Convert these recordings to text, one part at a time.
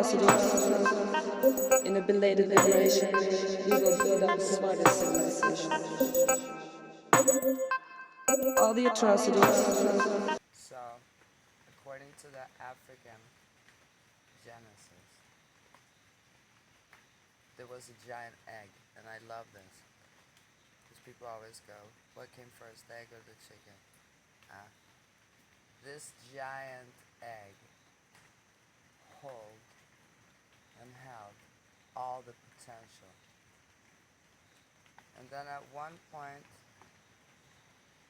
atrocities, in a belated liberation, we will build up the smartest civilization. All the atrocities. So, according to the African Genesis, there was a giant egg, and I love this. Because people always go, what came first, the egg or the chicken? This giant egg hold and held all the potential. And then at one point,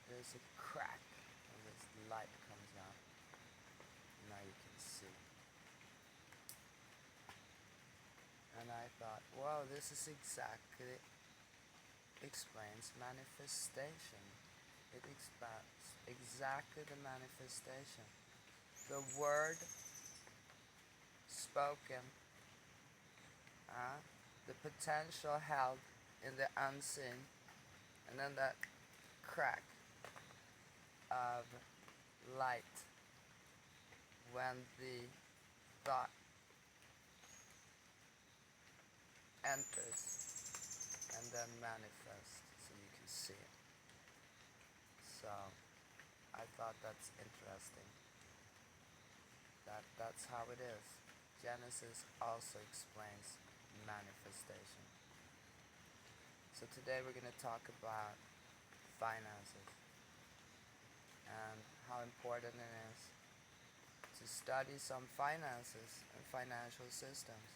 there's a crack, and this light comes out. Now you can see. And I thought, wow, this is exactly explains manifestation. It explains exactly the manifestation. The word spoken, the potential held in the unseen, and then that crack of light when the thought enters and then manifests so you can see it. So I thought that's interesting. That's how it is. Genesis also explains manifestation. So today we're going to talk about finances and how important it is to study some finances and financial systems,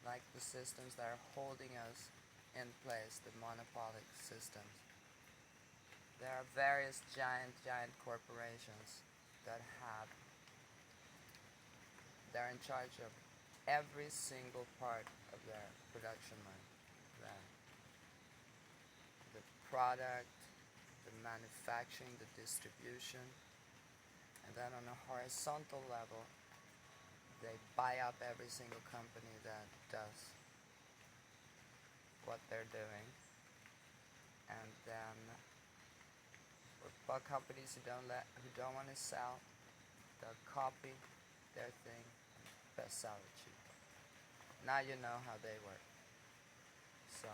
like the systems that are holding us in place, the monopolic systems. There are various giant corporations that they're in charge of every single part of their production line. The product, the manufacturing, the distribution, and then on a horizontal level, they buy up every single company that does what they're doing, and then for companies who don't want to sell, they'll copy their thing and sell it cheap. Now you know how they work. So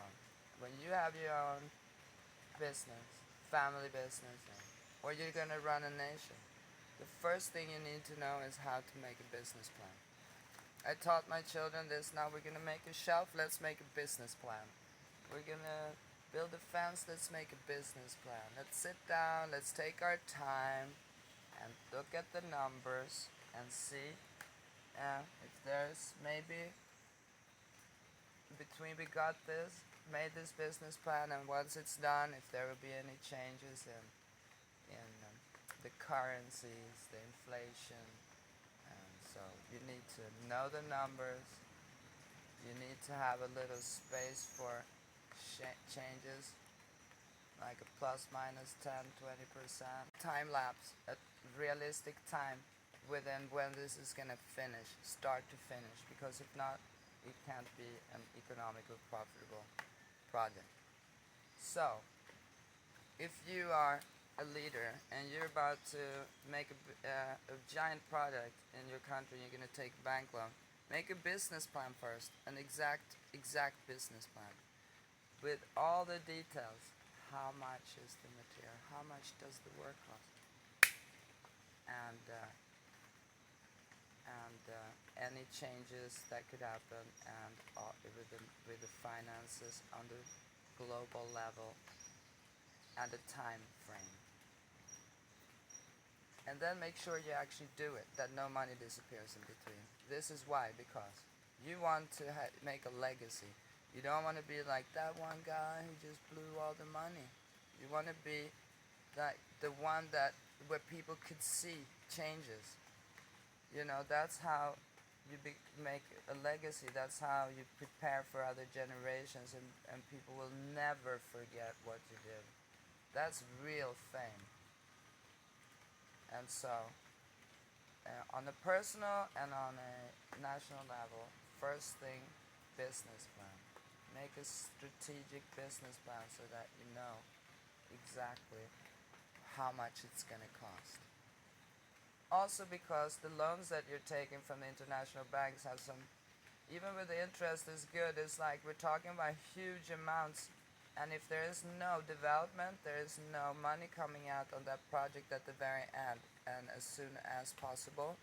when you have your own business, family business, or you're gonna run a nation, the first thing you need to know is how to make a business plan. I taught my children this. Now we're gonna make a shelf. Let's make a business plan. We're gonna build a fence. Let's make a business plan. Let's sit down. Let's take our time and look at the numbers and see if there's maybe between we got this, made this business plan, and once it's done, if there will be any changes in the currencies, the inflation. And so you need to know the numbers. You need to have a little space for changes, like a plus minus 10, 20%. Time lapse, a realistic time within when this is going to finish, start to finish, because if not, it can't be an economically profitable project. So, if you are a leader and you're about to make a giant product in your country, you're going to take a bank loan, make a business plan first, an exact business plan with all the details. How much is the material? How much does the work cost? And any changes that could happen, and with the finances on the global level and the time frame. And then make sure you actually do it, that no money disappears in between. This is why, because you want to make a legacy. You don't want to be like that one guy who just blew all the money. You want to be like the one where people could see changes. You know, that's how you make a legacy. That's how you prepare for other generations, and people will never forget what you did. That's real fame. And so, on a personal and on a national level, first thing, business plan. Make a strategic business plan so that you know exactly how much it's going to cost. also because the loans that you're taking from the international banks have some, even with the interest is good, it's like we're talking about huge amounts. And if there is no development, there is no money coming out on that project at the very end and as soon as possible,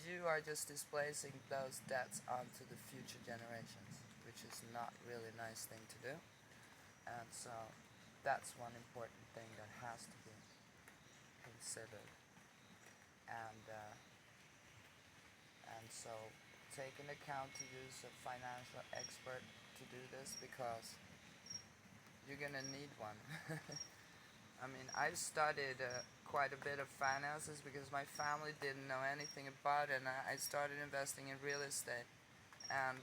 you are just displacing those debts onto the future generations, which is not really a nice thing to do. And so that's one important thing that has to be considered. And so take into account to use a financial expert to do this because you're gonna need one. I mean, I've studied quite a bit of finances because my family didn't know anything about it, and I started investing in real estate. And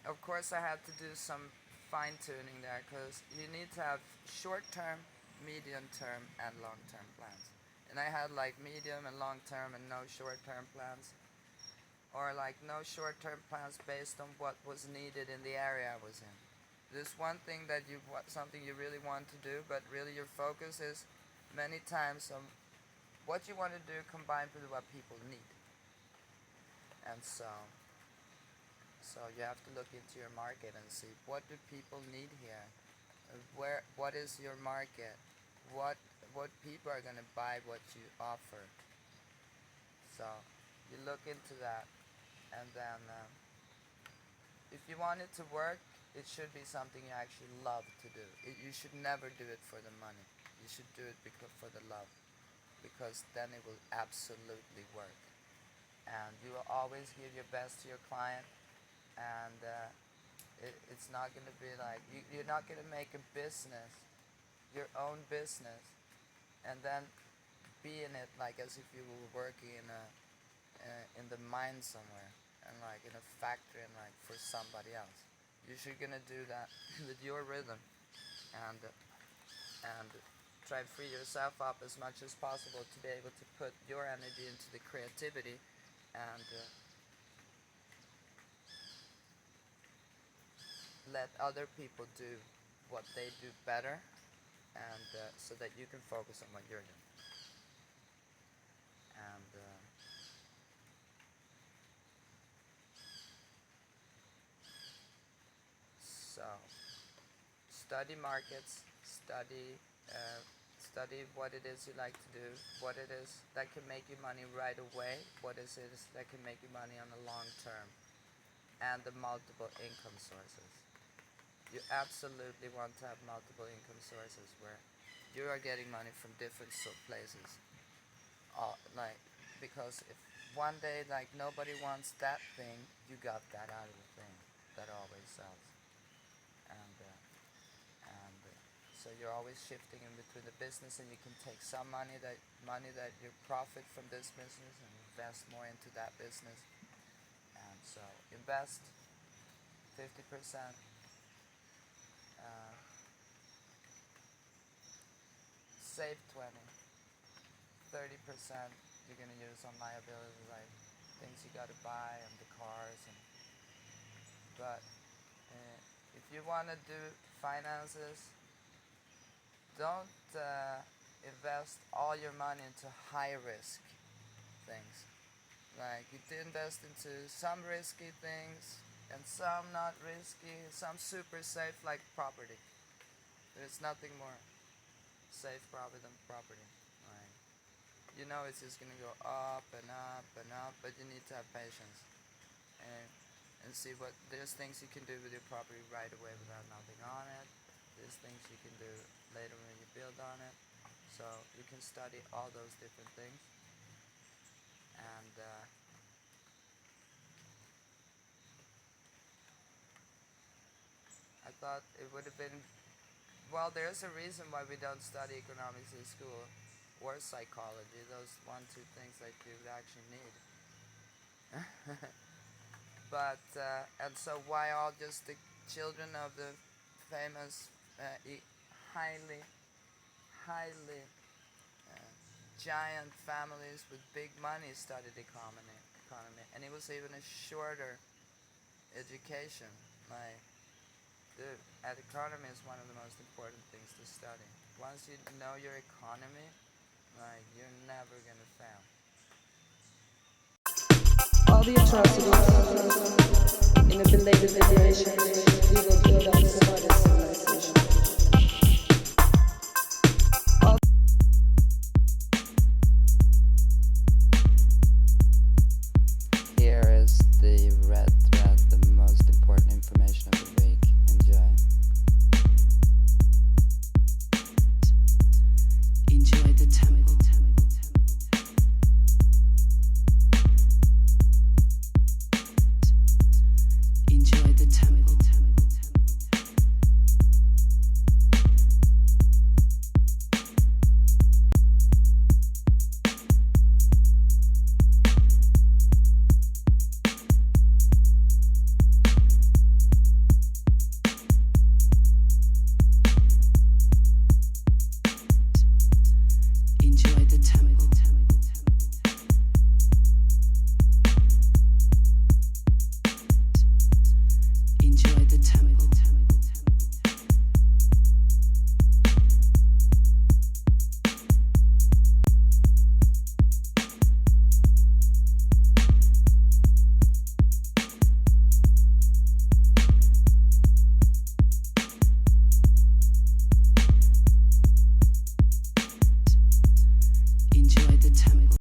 of course, I had to do some fine tuning there because you need to have short term, medium term, and long term plans. And I had like medium and long term and no short term plans, or like no short term plans based on what was needed in the area I was in. There's one thing that something you really want to do, but really your focus is many times on what you want to do combined with what people need. And so you have to look into your market and see what do people need here. What is your market? What people are going to buy what you offer. So you look into that, and then if you want it to work, it should be something you actually love to do. You should never do it for the money. You should do it for the love, because then it will absolutely work. And you will always give your best to your client, and it's not going to be like you're not going to make a business, your own business, and then be in it like as if you were working in the mine somewhere, and like in a factory, and like for somebody else. You're gonna do that with your rhythm, and try to free yourself up as much as possible to be able to put your energy into the creativity, and let other people do what they do better, and so that you can focus on what you're doing. And so study markets, study what it is you like to do, what it is that can make you money right away, what is it that can make you money on the long term, and the multiple income sources. You absolutely want to have multiple income sources where you are getting money from different places. Like, because if one day like nobody wants that thing, you got that out of the thing that always sells, and so you're always shifting in between the business, and you can take some money that you profit from this business and invest more into that business. And so invest 50%, uh, save 20, 30% you're gonna use on liabilities, like things you gotta buy and the cars. But if you wanna do finances, don't invest all your money into high risk things. Like you invest into some risky things and some not risky, some super safe like property. There's nothing more safe probably than property. Like, you know it's just gonna go up and up and up, but you need to have patience and see what there's things you can do with your property right away without nothing on it. There's things you can do later when you build on it. So you can study all those different things, and I thought it would have been, well, there's a reason why we don't study economics in school or psychology. Those 1, 2 things that you would actually need. But and so why all just the children of the famous highly highly giant families with big money studied economy, and it was even a shorter education. Like, dude, economy is one of the most important things to study. Once you know your economy, like, you're never gonna fail. all the atrocities